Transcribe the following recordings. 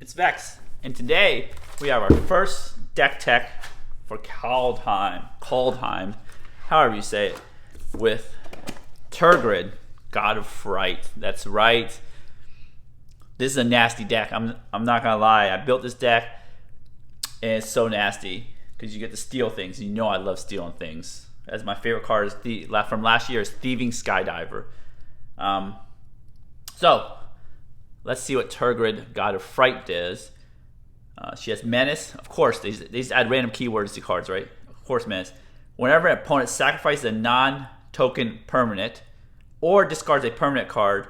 It's Vex, and today we have our first deck tech for Kaldheim, however you say it, with Tergrid, God of Fright. That's right. This is a nasty deck. I'm not gonna lie. I built this deck, and it's so nasty because you get to steal things. You know I love stealing things. As my favorite card is from last year is Thieving Skydiver. So let's see what Tergrid, God of Fright, does. She has Menace. Of course, they just add random keywords to cards, right? Of course, Menace. Whenever an opponent sacrifices a non-token permanent or discards a permanent card,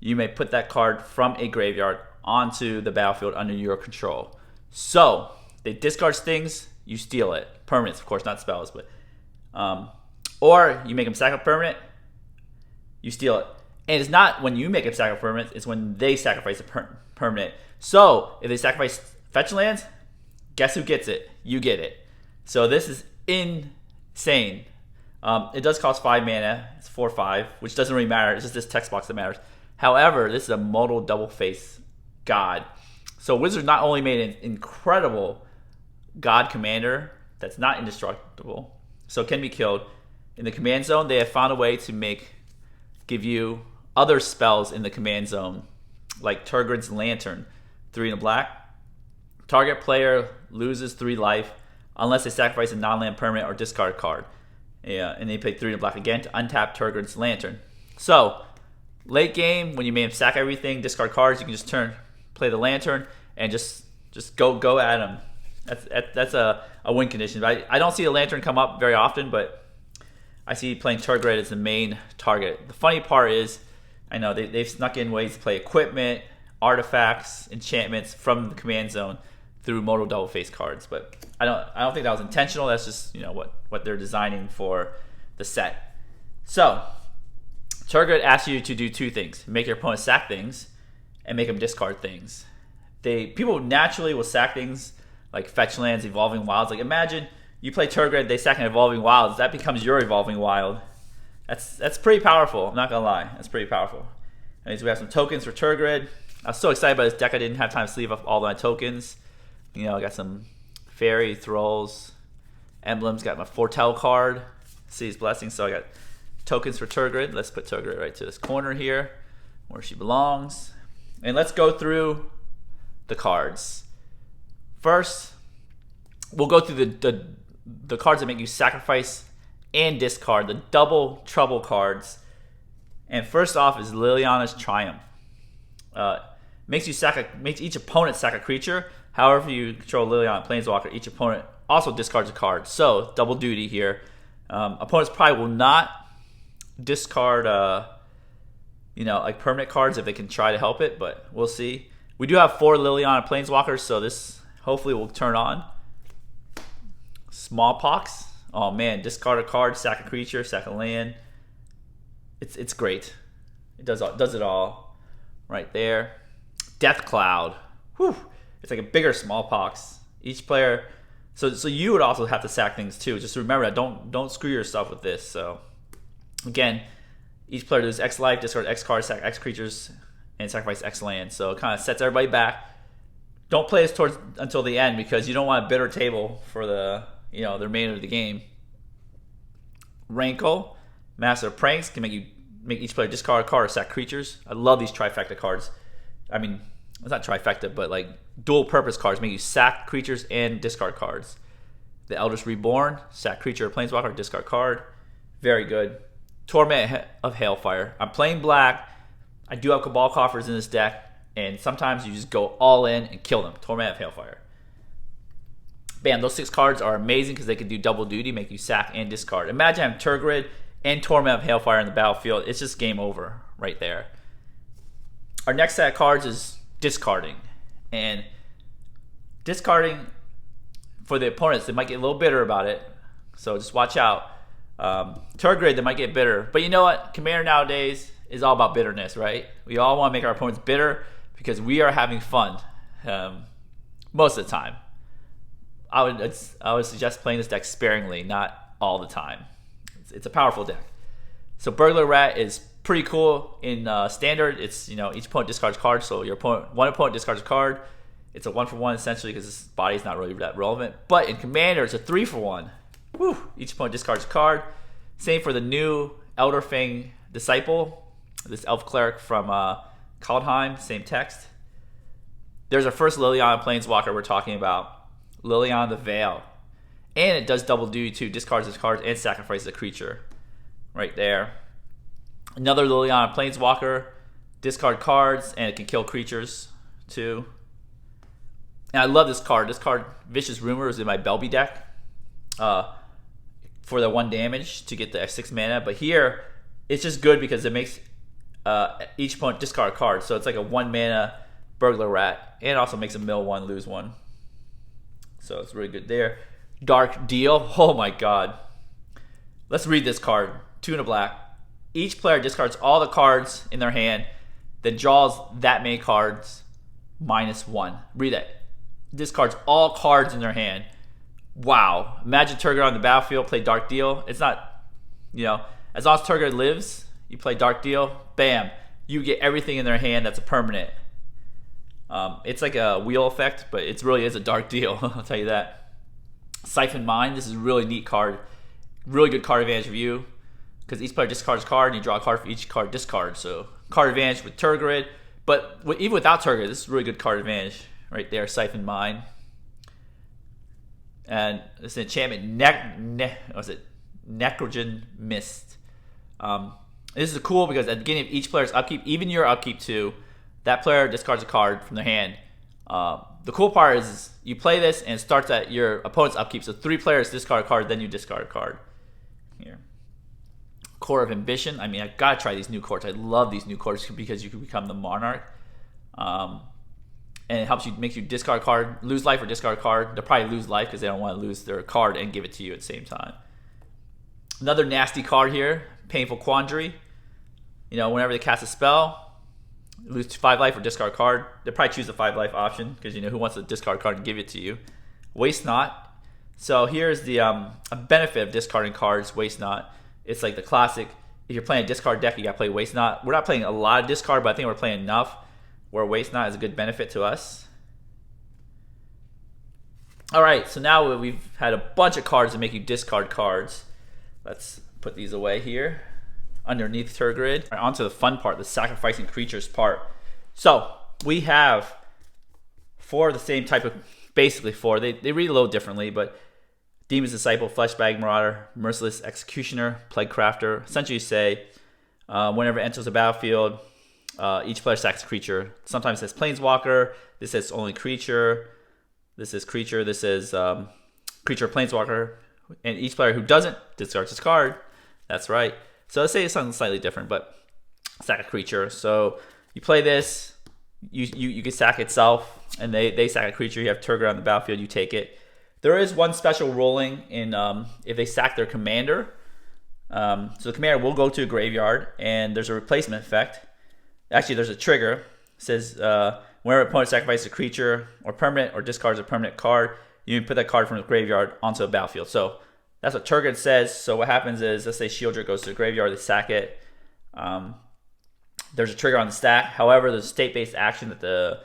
you may put that card from a graveyard onto the battlefield under your control. So, they discard things, you steal it. Permanents, of course, not spells, but or you make them sack a permanent, you steal it. And it's not when you make them sack a permanent, it's when they sacrifice a permanent. So, if they sacrifice fetch lands, guess who gets it? You get it. So this is insane. It does cost 5 mana. It's 4/5, which doesn't really matter. It's just this text box that matters. However, this is a modal double face god. So Wizards not only made an incredible god commander that's not indestructible, so it can be killed. In the command zone, they have found a way to give you other spells in the command zone, like Tergrid's Lantern, 3 in a black. Target player loses 3 life unless they sacrifice a non-land permanent or discard card. Yeah, and they pay 3 in a black again to untap Tergrid's Lantern. So, late game, when you may sack everything, discard cards, you can just play the Lantern, and just go at them. That's a win condition. But I don't see the Lantern come up very often, but I see playing Tergrid as the main target. The funny part is, I know they've snuck in ways to play equipment, artifacts, enchantments from the command zone through modal double face cards, but I don't think that was intentional. That's just what they're designing for the set. So Tergrid asks you to do 2 things: make your opponent sack things and make them discard things. People naturally will sack things like fetch lands, evolving wilds. Like imagine you play Tergrid, they sack an evolving wilds, that becomes your evolving wild. That's pretty powerful. I'm not gonna lie, that's pretty powerful. And so we have some tokens for Tergrid. I was so excited about this deck, I didn't have time to sleeve up all my tokens. I got some fairy, thralls, emblems, got my foretell card, Sea's Blessing, so I got tokens for Tergrid. Let's put Tergrid right to this corner here, where she belongs. And let's go through the cards. First, we'll go through the cards that make you sacrifice and discard, the double trouble cards. And first off is Liliana's Triumph. Makes each opponent sack a creature. However, you control Liliana Planeswalker, each opponent also discards a card. So, double duty here. Opponents probably will not discard, like permanent cards if they can try to help it, but we'll see. We do have 4 Liliana Planeswalkers, so this hopefully will turn on. Smallpox. Oh man, discard a card, sack a creature, sack a land. It's great. It does it all right there. Death Cloud. Whew. It's like a bigger smallpox. Each player, so you would also have to sack things too. Just remember that. Don't screw yourself with this. So again, each player does X life, discard X cards, sack X creatures, and sacrifice X land. So it kind of sets everybody back. Don't play this until the end because you don't want a bitter table for the remainder of the game. Rankle, Master of Pranks can make each player discard a card or sack creatures. I love these trifecta cards. I mean, it's not trifecta, but like dual purpose cards make you sack creatures and discard cards. The Eldritch Reborn, sack creature or planeswalker, discard card. Very good. Torment of Hailfire. I'm playing black. I do have Cabal Coffers in this deck, and sometimes you just go all in and kill them. Torment of Hailfire. Bam, those 6 cards are amazing because they can do double duty, make you sack and discard. Imagine having Tergrid and Torment of Hailfire in the battlefield. It's just game over right there. Our next set of cards is discarding. And discarding, for the opponents, they might get a little bitter about it. So just watch out. Tergrid, they might get bitter. But you know what? Commander nowadays is all about bitterness, right? We all want to make our opponents bitter because we are having fun most of the time. I would suggest playing this deck sparingly, not all the time. It's a powerful deck. So Burglar Rat is pretty cool in standard. It's each opponent discards cards, so one opponent discards a card. It's a 1-for-1 essentially because his body's not really that relevant. But in Commander, it's a 3-for-1. Woo! Each opponent discards a card. Same for the new Elderfang Disciple, this Elf Cleric from Kaldheim, same text. There's our first Liliana Planeswalker we're talking about, Liliana the Veil. And it does double duty too, discards its cards and sacrifices a creature. Right there. Another Liliana Planeswalker, discard cards, and it can kill creatures too. And I love this card. This card, Vicious Rumor, is in my Belby deck for the 1 damage to get the 6 mana. But here, it's just good because it makes each opponent discard a card. So it's like a 1 mana Burglar Rat. And it also makes a mill 1, lose 1. So it's really good there. Dark Deal. Oh my god. Let's read this card. 2 and a black. Each player discards all the cards in their hand, then draws that many cards -1. Read that. Discards all cards in their hand. Wow. Imagine Tergrid on the battlefield, play Dark Deal. It's not, as long as Tergrid lives, you play Dark Deal, bam. You get everything in their hand that's a permanent. It's like a wheel effect, but it really is a Dark Deal. I'll tell you that. Siphon Mine. This is a really neat card. Really good card advantage for you. Because each player discards a card, and you draw a card for each card discard. So card advantage with Tergrid, but even without Tergrid, this is a really good card advantage right there. Siphon Mine, and this enchantment Necrogen Mist. This is cool because at the beginning of each player's upkeep, even your upkeep too, that player discards a card from their hand. The cool part is you play this and it starts at your opponent's upkeep. So 3 players discard a card, then you discard a card. Here. Core of Ambition. I mean, I gotta try these new cards. I love these new cards because you can become the Monarch, and it helps you, makes you discard a card, lose life or discard a card. They'll probably lose life because they don't want to lose their card and give it to you at the same time. Another nasty card here, Painful Quandary. Whenever they cast a spell, lose 5 life or discard a card. They'll probably choose the 5 life option because who wants to discard a card and give it to you. Waste Not. So here's the a benefit of discarding cards. Waste Not. It's like the classic, if you're playing a discard deck, you gotta play Waste Not. We're not playing a lot of discard, but I think we're playing enough where Waste Not is a good benefit to us. Alright, so now we've had a bunch of cards that make you discard cards. Let's put these away here underneath Tergrid. All right, on to the fun part, the sacrificing creatures part. So we have 4 of the same type of, basically 4. They read a little differently, but Demon's Disciple, Fleshbag Marauder, Merciless Executioner, Plague Crafter. Essentially, you say whenever it enters the battlefield, each player sacks a creature. Sometimes it says Planeswalker. This says only creature. This is creature. This is creature Planeswalker. And each player who doesn't discards his card. That's right. So let's say it's something slightly different, but sack a creature. So you play this. You can sack itself, and they sack a creature. You have Tergrid on the battlefield. You take it. There is one special ruling in if they sack their commander. So the commander will go to a graveyard, and there's a replacement effect. Actually, there's a trigger. It says whenever opponent sacrifices a creature or permanent or discards a permanent card, you can put that card from the graveyard onto a battlefield. So that's what Tergrid says. So what happens is, let's say Shieldred goes to the graveyard, they sack it. There's a trigger on the stack. However, there's a state-based action that the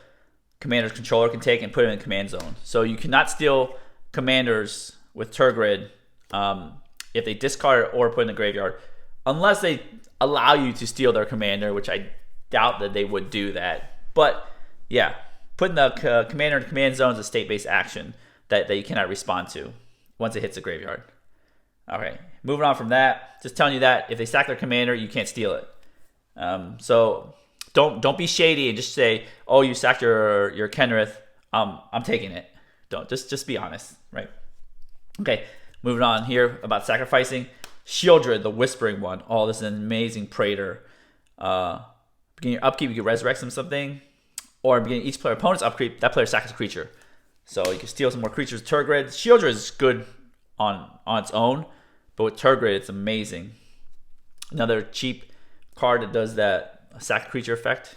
commander's controller can take and put it in the command zone. So you cannot steal commanders with Tergrid if they discard it or put in the graveyard, unless they allow you to steal their commander, which I doubt that they would do that. But yeah, putting the commander in the command zone is a state-based action that you cannot respond to once it hits the graveyard. Okay, moving on from that, just telling you that if they sack their commander, you can't steal it. So don't be shady and just say, oh, you sacked your Kenrith, I'm taking it. Don't just be honest, right? Okay, moving on here about sacrificing. Shieldred, the Whispering One. Oh, this is an amazing Praetor. Beginning your upkeep, you can resurrect something, or beginning each player opponent's upkeep, that player sacks a creature. So you can steal some more creatures with Tergrid. Shieldred is good on its own, but with Tergrid, it's amazing. Another cheap card that does that sack creature effect.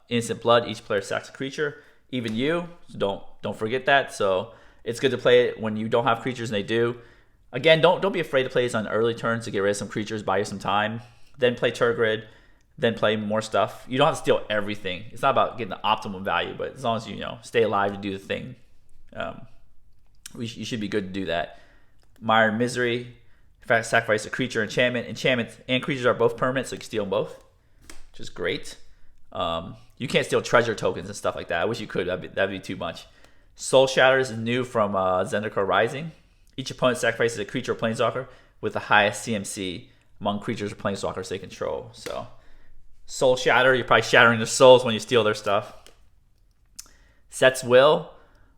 Instant Blood, each player sacks a creature. Even you, so don't forget that. So it's good to play it when you don't have creatures and they do. Again, don't be afraid to play this on early turns to get rid of some creatures, buy you some time. Then play Tergrid. then play more stuff. You don't have to steal everything. It's not about getting the optimum value, but as long as you stay alive to do the thing, you should be good to do that. Mire and Misery. In fact, sacrifice a creature, enchantment. Enchantments and creatures are both permanent, so you can steal them both, which is great. You can't steal treasure tokens and stuff like that. I wish you could. That'd be too much. Soul Shatters is new from Zendikar Rising. Each opponent sacrifices a creature or planeswalker with the highest CMC among creatures or planeswalkers they control. So, Soul Shatter, you're probably shattering their souls when you steal their stuff. Set's Will.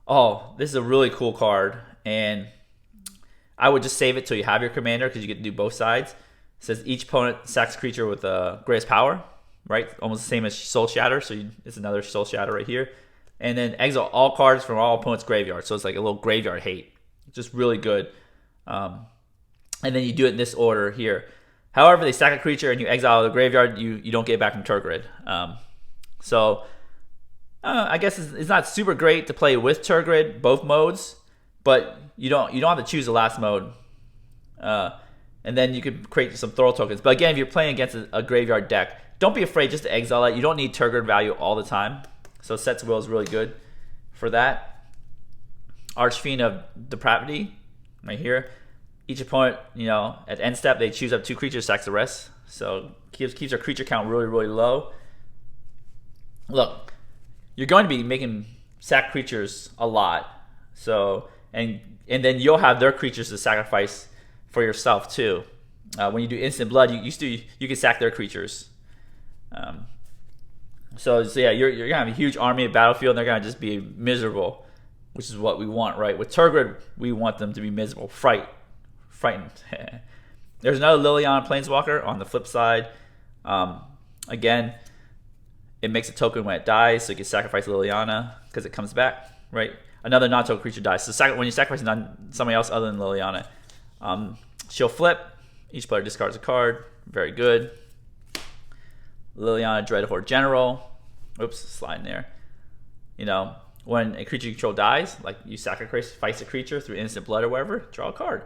Oh, this is a really cool card, and I would just save it till you have your commander because you get to do both sides. It says each opponent sacks a creature with the greatest power, right? Almost the same as Soul Shatter, so it's another Soul Shatter right here. And then exile all cards from all opponents' graveyard, so it's like a little graveyard hate. Just really good. And then you do it in this order here. However, they sack a creature and you exile the graveyard, you don't get it back from Tergrid. I guess it's not super great to play with Tergrid, both modes, but you don't have to choose the last mode. And then you could create some throw tokens. But again, if you're playing against a graveyard deck, don't be afraid just to exile it. You don't need Tergrid value all the time. So Set's Will is really good for that. Archfiend of Depravity, right here. Each opponent, at end step, they choose up 2 creatures, sacks the rest. So keeps their creature count really, really low. Look, you're going to be making sack creatures a lot. So and then you'll have their creatures to sacrifice for yourself too. When you do instant blood, you can sack their creatures. So yeah, you're gonna have a huge army at battlefield, and they're gonna just be miserable, which is what we want, right? With Tergrid, we want them to be miserable, frightened. There's another Liliana Planeswalker on the flip side. Again, it makes a token when it dies, so you can sacrifice Liliana because it comes back, right? Another non-token creature dies. So when you sacrifice somebody else other than Liliana, she'll flip. Each player discards a card. Very good. Liliana Dreadhorde General. Oops, sliding there. When a creature you control dies, like you sacrifice a creature through instant blood or whatever, draw a card.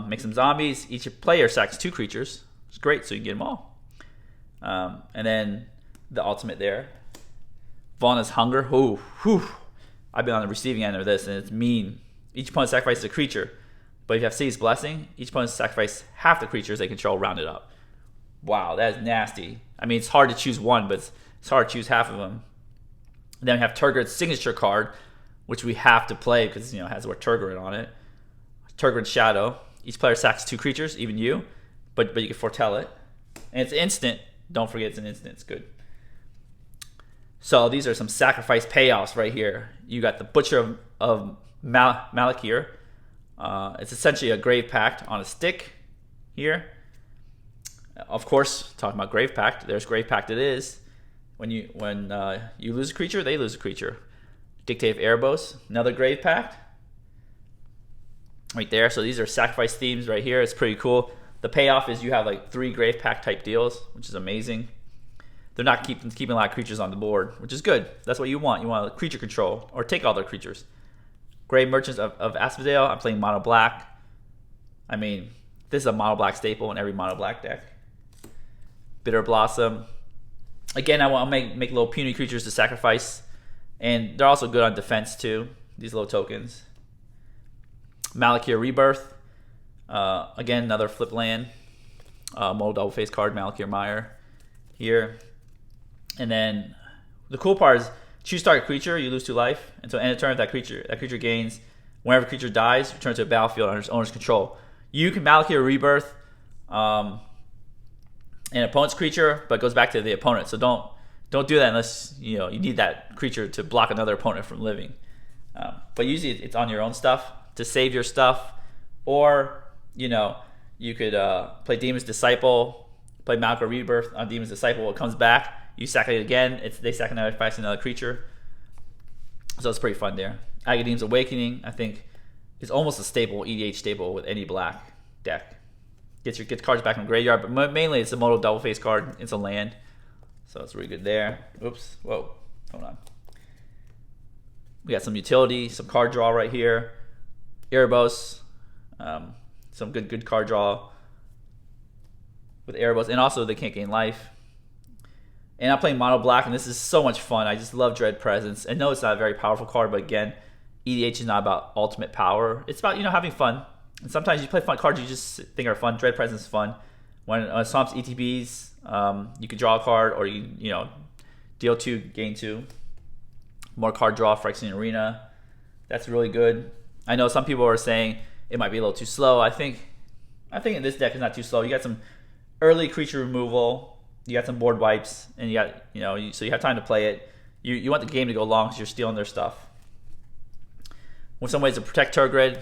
Make some zombies. Each player sacks 2 creatures. It's great, so you can get them all. And then the ultimate there. Vana's Hunger. Ooh, whew. I've been on the receiving end of this, and it's mean. Each opponent sacrifices a creature. But if you have City's Blessing, each opponent sacrifices half the creatures they control rounded up. Wow, that is nasty. I mean, it's hard to choose one, but it's hard to choose half of them. And then we have Tergrid's signature card, which we have to play because it has the word Tergrid on it. Tergrid's Shadow. Each player sacks 2 creatures, even you, but you can foretell it. And it's instant. Don't forget it's an instant. It's good. So these are some sacrifice payoffs right here. You got the Butcher of Malakir. It's essentially a Grave Pact on a stick here. Of course, talking about Grave Pact, there's Grave Pact it is. When you lose a creature, they lose a creature. Dictate of Erebos, another Grave Pact. Right there. So these are sacrifice themes right here. It's pretty cool. The payoff is you have like 3 Grave Pact type deals, which is amazing. They're not keeping a lot of creatures on the board, which is good. That's what you want. You want creature control or take all their creatures. Grave Merchants of Asphodel. I'm playing mono black. I mean, this is a mono black staple in every mono black deck. Bitter Blossom. Again, I want to make little puny creatures to sacrifice, and they're also good on defense too. These little tokens. Malakir Rebirth. Again, another flip land. Mold double face card. Malakir Mire here. And then the cool part is choose target creature, you lose 2 life. Until end of turn, that creature gains. Whenever a creature dies, return to a battlefield under its owner's control. You can Malakir Rebirth an opponent's creature, but it goes back to the opponent. So don't do that unless you need that creature to block another opponent from living. But usually it's on your own stuff to save your stuff, or you could play Demon's Disciple, play Malakir Rebirth on Demon's Disciple. It comes back. You sack it again. They sacrifice another creature. So it's pretty fun there. Agadeem's Awakening, I think, is almost a staple, EDH staple with any black deck. Get cards back from the graveyard, but mainly it's a modal double face card. It's a land. So it's really good there. Oops. Whoa. Hold on. We got some utility, some card draw right here. Erebos. Some good card draw with Erebos. And also they can't gain life. And I'm playing mono black, and this is so much fun. I just love Dread Presence. I know it's not a very powerful card, but again, EDH is not about ultimate power. It's about, having fun. And sometimes you play fun cards you just think are fun. Dread Presence is fun. When Swamps ETBs, you can draw a card, or deal 2, gain 2. More card draw, Phyrexian Arena. That's really good. I know some people are saying it might be a little too slow. I think in this deck is not too slow. You got some early creature removal. You got some board wipes, and you got so you have time to play it. You want the game to go long because you're stealing their stuff. With some ways to protect Tergrid,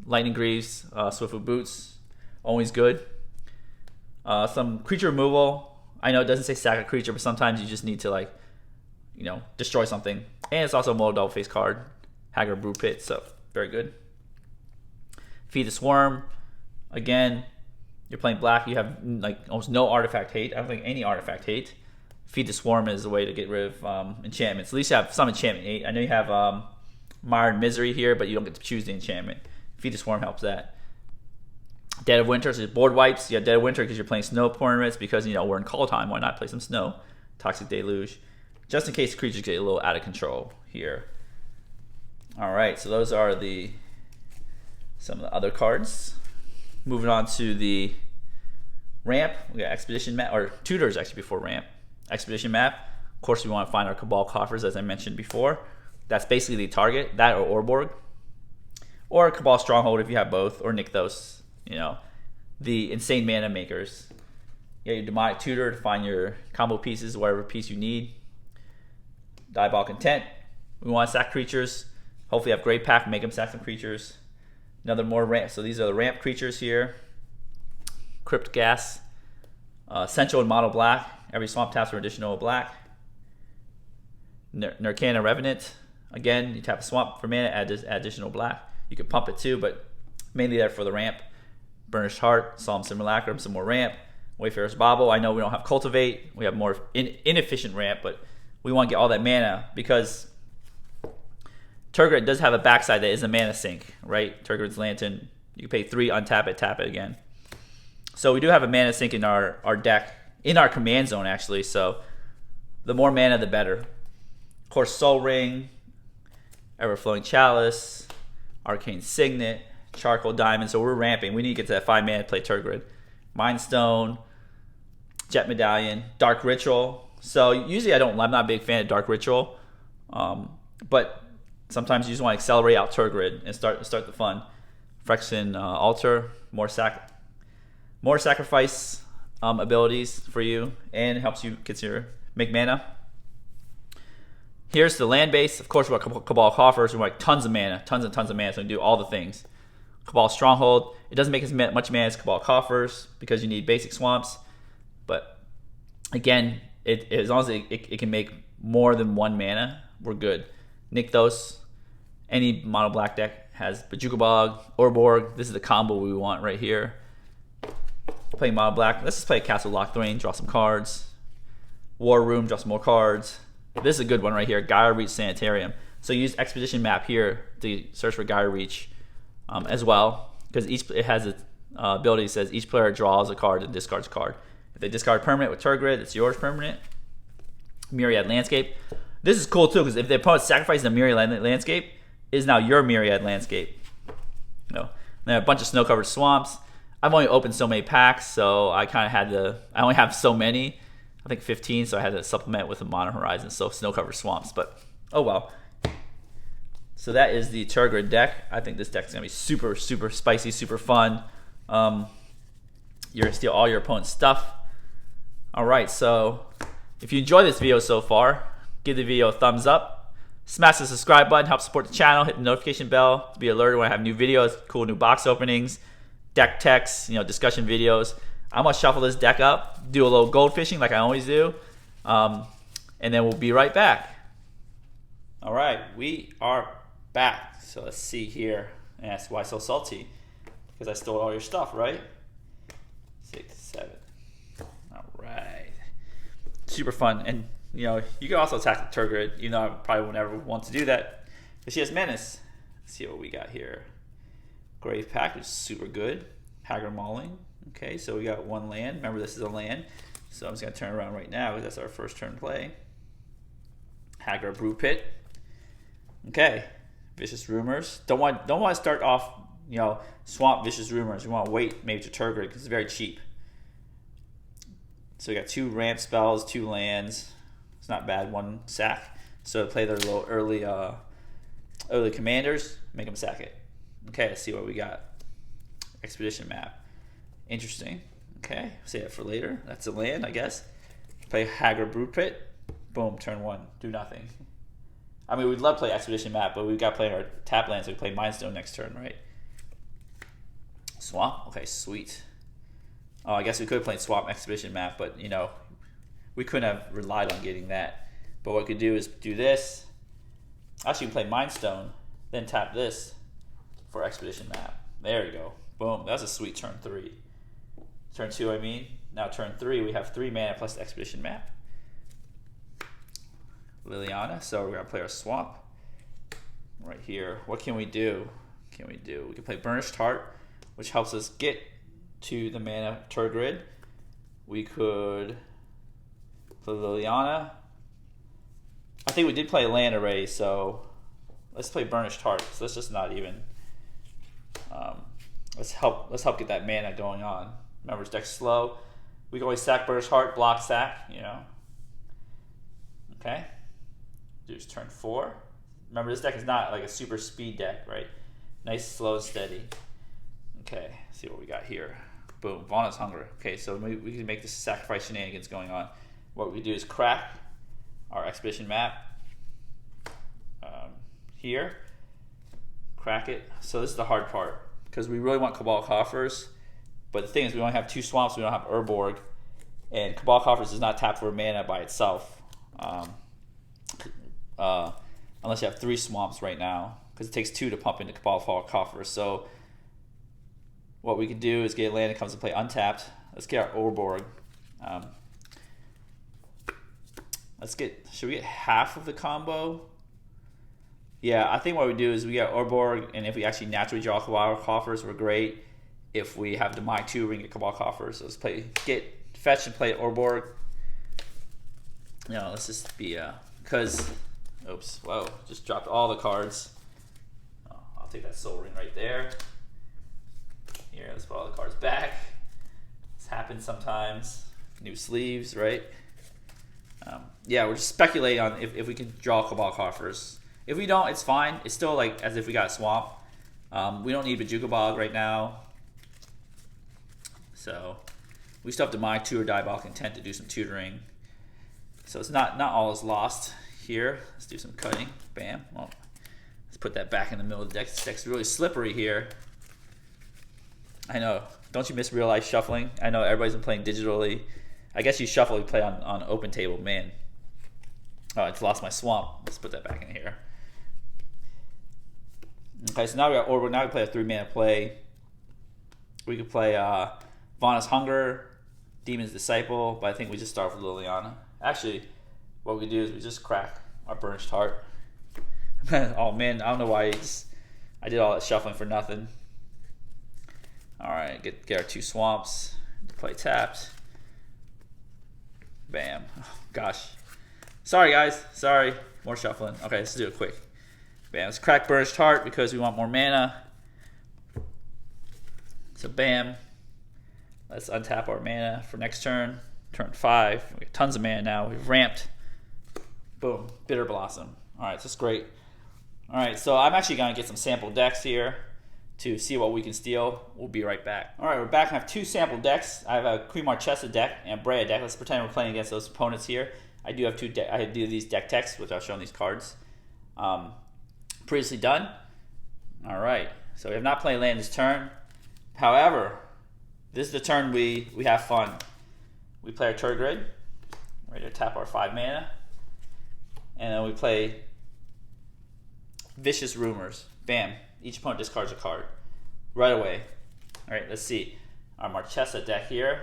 Lightning Greaves, Swiftfoot Boots, always good. Some creature removal. I know it doesn't say sack a creature, but sometimes you just need to destroy something. And it's also a mono double face card, Haggard Brew Pit, so very good. Feed the Swarm. Again, you're playing black. You have almost no artifact hate. I don't think any artifact hate. Feed the Swarm is a way to get rid of enchantments. At least you have some enchantment hate. I know you have Mired Misery here, but you don't get to choose the enchantment. Feed the Swarm helps that. Dead of Winter, so board wipes. You have Dead of Winter because you're playing snow tournaments, because we're in Kaldheim. Why not play some snow? Toxic Deluge. Just in case creatures get a little out of control here. All right, so those are some of the other cards. Moving on to the ramp, we got Expedition map, or Tutors actually before ramp. Expedition map. Of course, we want to find our Cabal Coffers, as I mentioned before. That's basically the target, that or Orborg. Or Cabal Stronghold if you have both, or Nykthos, the insane mana makers. You got your Demonic Tutor to find your combo pieces, whatever piece you need. Diabolic Intent. We want to sack creatures. Hopefully have Grave Pack, make them sack some creatures. Another more ramp. So these are the ramp creatures here. Crypt Gas. Essential and Mono Black. Every swamp taps for additional black. Nurkana Revenant. Again, you tap a swamp for mana, add additional black. You can pump it too, but mainly there for the ramp. Burnished Heart, Solemn Simulacrum, some more ramp. Wayfarer's Bauble. I know we don't have Cultivate. We have more inefficient ramp, but we want to get all that mana because Tergrid does have a backside that is a mana sink, right? Tergrid's Lantern. You can pay 3, untap it, tap it again. So we do have a mana sink in our deck, in our command zone actually, so the more mana the better. Of course, Soul Ring, Everflowing Chalice, Arcane Signet, Charcoal Diamond. So we're ramping. We need to get to that 5 mana to play Tergrid. Mind Stone, Jet Medallion, Dark Ritual. So usually I'm not a big fan of Dark Ritual, but sometimes you just want to accelerate out Tergrid and start the fun. Phyrexian Altar, more sacrifice abilities for you, and it helps you make mana. Here's the land base. Of course, we want Cabal Coffers. We want tons of mana, tons and tons of mana, so we can do all the things. Cabal Stronghold. It doesn't make as much mana as Cabal Coffers because you need basic swamps. But again, as long as it can make more than 1 mana, we're good. Nykthos. Any mono black deck has Bojuka Bog, Orborg. This is the combo we want right here. Playing mono black. Let's just play Castle Locthwain, draw some cards. War Room, draw some more cards. This is a good one right here, Gaia Reach Sanitarium. So use Expedition map here to search for Gaia Reach as well, because it has its ability that says each player draws a card and discards a card. If they discard permanent with Tergrid, it's yours permanent. Myriad Landscape. This is cool too, because if the opponent sacrifices a Myriad Landscape, it is now your Myriad Landscape. And then a bunch of snow-covered swamps. I've only opened so many packs, so I only have so many. I think 15, so I had to supplement with a Mono Horizon, so snow-covered swamps, but oh well. So that is the Tergrid deck. I think this deck is going to be super, super spicy, super fun. You're going to steal all your opponent's stuff. All right, so if you enjoyed this video so far, give the video a thumbs up. Smash the subscribe button, help support the channel. Hit the notification bell to be alerted when I have new videos, cool new box openings, deck techs, discussion videos. I'm going to shuffle this deck up, do a little gold fishing like I always do, and then we'll be right back. All right, we are back. So let's see here. And ask why so salty? Because I stole all your stuff, right? 6, 7. All right. Super fun. And, you can also attack the Tergrid, even though I probably won't ever want to do that. But she has Menace. Let's see what we got here. Grave Pack is super good. Haggard Mauling. Okay, so we got 1 land. Remember, this is a land. So I'm just gonna turn around right now because that's our first turn play. Haggard Brew Pit. Okay, Vicious Rumors. Don't want to start off, swamp Vicious Rumors. We want to wait maybe to Tergrid because it's very cheap. So we got 2 ramp spells, 2 lands. It's not bad. 1 sack. So play their little early commanders, make them sack it. Okay, let's see what we got. Expedition map. Interesting. Okay, save that for later. That's a land, I guess. Play Haggard Brew Pit. Boom, turn 1. Do nothing. I mean, we'd love to play Expedition map, but we've got to play our tap land, so we play Mindstone next turn, right? Swamp? Okay, sweet. Oh, I guess we could have played Swamp Expedition map, but, we couldn't have relied on getting that. But what we could do is do this. Actually, we play Mindstone, then tap this for Expedition map. There you go. Boom. That was a sweet turn 3. Turn 2, I mean. Now turn 3, we have 3 mana plus Expedition map. Liliana, so we're going to play our Swamp right here. What can we do? We can play Burnished Heart, which helps us get to the mana Tergrid. We could play Liliana. I think we did play land already, so let's play Burnished Heart. So let's just not even. Let's help get that mana going on. Remember, this deck's slow. We can always sack Burnished Heart, block sack. Okay. Do turn 4. Remember, this deck is not like a super speed deck, right? Nice, slow, and steady. Okay, let's see what we got here. Boom, Vana's Hunger. Okay, so we can make this sacrifice shenanigans going on. What we do is crack our Expedition map here. Crack it. So this is the hard part, because we really want Cabal Coffers, but the thing is we only have 2 swamps, we don't have Urborg, and Cabal Coffers does not tap for mana by itself. Unless you have 3 swamps right now, because it takes 2 to pump into Cabal Coffers. So what we can do is get a land that comes to play untapped. Let's get our Urborg. Should we get half of the combo? Yeah, I think what we do is we get Urborg, and if we actually naturally draw Cabal Coffers, we're great. If we have to mine 2, we can get Cabal Coffers. So let's fetch and play Urborg. Let's just be, because, oops, whoa, just dropped all the cards. Oh, I'll take that Soul Ring right there. Here, let's put all the cards back. This happens sometimes. New sleeves, right? Yeah, we're just speculating on if we can draw Cabal Coffers. If we don't, it's fine. It's still like as if we got a swamp. We don't need Bajuka Bog right now. So we still have to mine 2 or Diabolic Intent to do some tutoring. So it's not all is lost here. Let's do some cutting. Bam. Well, let's put that back in the middle of the deck. This deck's really slippery here. I know. Don't you miss real life shuffling? I know everybody's been playing digitally. I guess you shuffle, you play on open table. Man. Oh, it's lost my swamp. Let's put that back in here. Okay, so now we got Orbital. Now we play a 3-mana play. We could play Vana's Hunger, Demon's Disciple, but I think we just start with Liliana. Actually, what we do is we just crack our Burnished Heart. Oh man, I don't know why I did all that shuffling for nothing. Alright, get our 2 swamps. Play tapped. Bam. Oh, gosh. Sorry guys. Sorry. More shuffling. Okay, let's do it quick. Bam. Let's crack Burnished Heart because we want more mana. So bam. Let's untap our mana for next turn. Turn 5. We have tons of mana now. We've ramped. Boom. Bitter Blossom. Alright, so that's great. Alright, so I'm actually going to get some sample decks here to see what we can steal. We'll be right back. Alright, we're back. I have 2 sample decks. I have a Queen Marchesa deck and a Brea deck. Let's pretend we're playing against those opponents here. I do have 2 I do these deck techs, which I'll show in these cards. Previously done. Alright, so we have not played land this turn. However, this is the turn we have fun. We play our Tergrid. Ready to tap our 5 mana. And then we play Vicious Rumors. Bam. Each opponent discards a card. Right away. Alright, let's see. Our Marchesa deck here.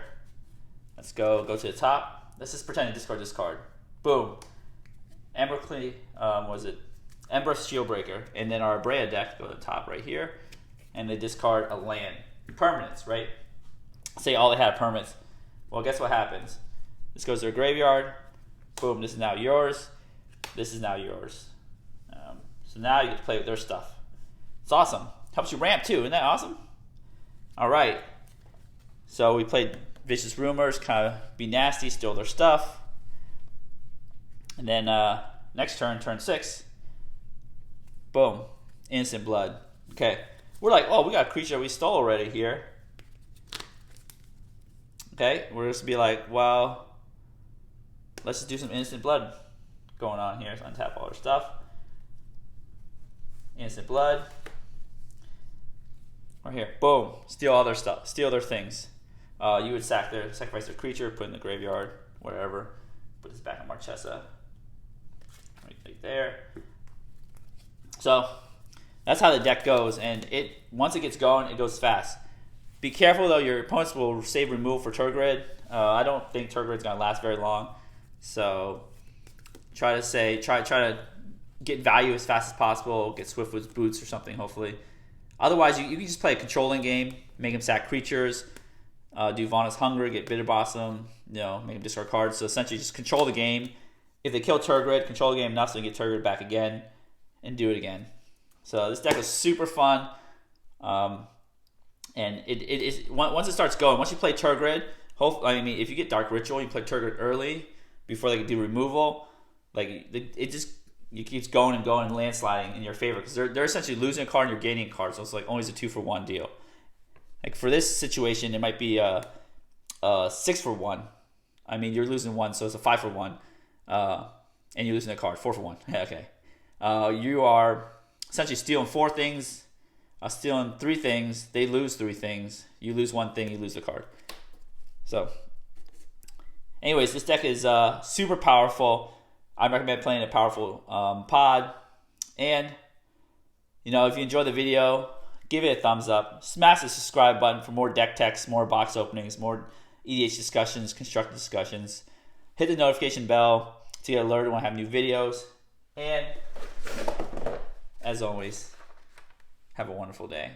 Let's go to the top. Let's just pretend to discard this card. Boom. Embercleave, Ember Shieldbreaker. And then our Brea deck, go to the top right here. And they discard a land. Permanents, right? Say all they had permanents. Well, guess what happens? This goes to their graveyard. Boom, this is now yours. This is now yours. So now you get to play with their stuff. It's awesome. Helps you ramp too. Isn't that awesome? All right. So we played Vicious Rumors, kind of be nasty, steal their stuff. And then next turn, turn 6. Boom. Instant blood. Okay. We're like, oh, we got a creature we stole already here. Okay. We're just be like, well, let's just do some instant blood going on here. So untap all our stuff. Instant blood. Right here. Boom. Steal all their stuff. Steal their things. You would sacrifice their creature, put in the graveyard, whatever. Put this back on Marchesa. Right there. So that's how the deck goes, and once it gets going, it goes fast. Be careful though; your opponents will save removal for Tergrid. I don't think Tergrid's gonna last very long, so try to get value as fast as possible. Get Swiftwood's Boots or something, hopefully. Otherwise, you can just play a controlling game, make him sack creatures, do Vana's Hunger, get Bitter Blossom, make him discard cards. So essentially, just control the game. If they kill Tergrid, control the game enough so you get Tergrid back again, and do it again. So this deck is super fun, and it is once it starts going. Once you play Tergrid, if you get Dark Ritual, you play Tergrid early before they can do removal. Like it keeps going and going and landsliding in your favor because they're essentially losing a card and you're gaining a card. So it's like always a 2-for-1 deal. Like for this situation, it might be a 6-for-1. I mean, you're losing one, so it's a 5-for-1, and you're losing a card, 4-for-1. Okay, you are essentially stealing 4 things, stealing 3 things. They lose 3 things. You lose 1 thing, you lose the card. So, anyways, this deck is super powerful. I recommend playing a powerful pod. And, if you enjoy the video, give it a thumbs up. Smash the subscribe button for more deck techs, more box openings, more EDH discussions, constructed discussions. Hit the notification bell to get alerted when I have new videos. And, as always, have a wonderful day.